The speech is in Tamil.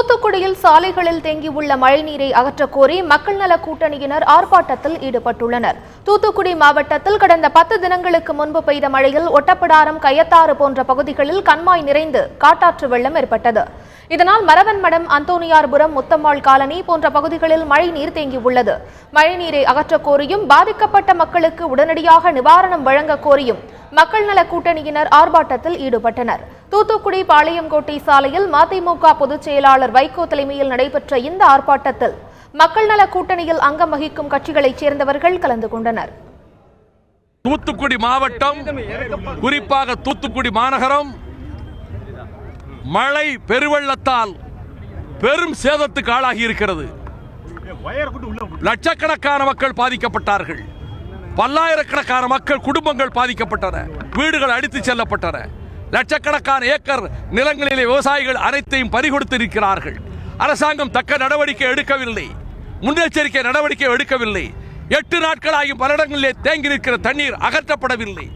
தூத்துக்குடியில் சாலைகளில் தேங்கியுள்ள மழைநீரை அகற்றக் கோரி மக்கள் நல கூட்டணியினர் ஆர்ப்பாட்டத்தில் ஈடுபட்டுள்ளனர். தூத்துக்குடி மாவட்டத்தில் கடந்த 10 தினங்களுக்கு முன்பு பெய்த மழையில் ஒட்டப்பிடாரம், கயத்தாறு போன்ற பகுதிகளில் கண்மாய் நிறைந்து காட்டாற்று வெள்ளம் ஏற்பட்டது. இதனால் மரவன்மடம், அந்தோனியார்புரம், முத்தம்மாள் காலனி போன்ற பகுதிகளில் மழைநீர் தேங்கியுள்ளது. மழைநீரை அகற்றக் கோரியும் பாதிக்கப்பட்ட மக்களுக்கு உடனடியாக நிவாரணம் வழங்க கோரியும் மக்கள் நல கூட்டணியினர் ஆர்ப்பாட்டத்தில் ஈடுபட்டனர். தூத்துக்குடி பாளையங்கோட்டை சாலையில் மதிமுக பொதுச் செயலாளர் வைகோ தலைமையில் நடைபெற்ற இந்த ஆர்ப்பாட்டத்தில் மக்கள் நல கூட்டணியில் அங்கம் வகிக்கும் கட்சிகளைச் சேர்ந்தவர்கள் கலந்து கொண்டனர். தூத்துக்குடி மாவட்டம், குறிப்பாக தூத்துக்குடி மாநகரம் மழை பெருவெள்ளத்தால் பெரும் சேதத்துக்கு ஆளாகி இருக்கிறது. லட்சக்கணக்கான மக்கள் பாதிக்கப்பட்டார்கள். பல்லாயிரக்கணக்கான மக்கள் குடும்பங்கள் பாதிக்கப்பட்டன. வீடுகள் அடித்து செல்லப்பட்டன. லட்சக்கணக்கான ஏக்கர் நிலங்களிலே விவசாயிகள் அனைத்தையும் பறிகொடுத்திருக்கிறார்கள். அரசாங்கம் தக்க நடவடிக்கை எடுக்கவில்லை, முன்னெச்சரிக்கை நடவடிக்கை எடுக்கவில்லை. 8 நாட்களாகி பல இடங்களிலே தேங்கி நிற்கிற தண்ணீர் அகற்றப்படவில்லை.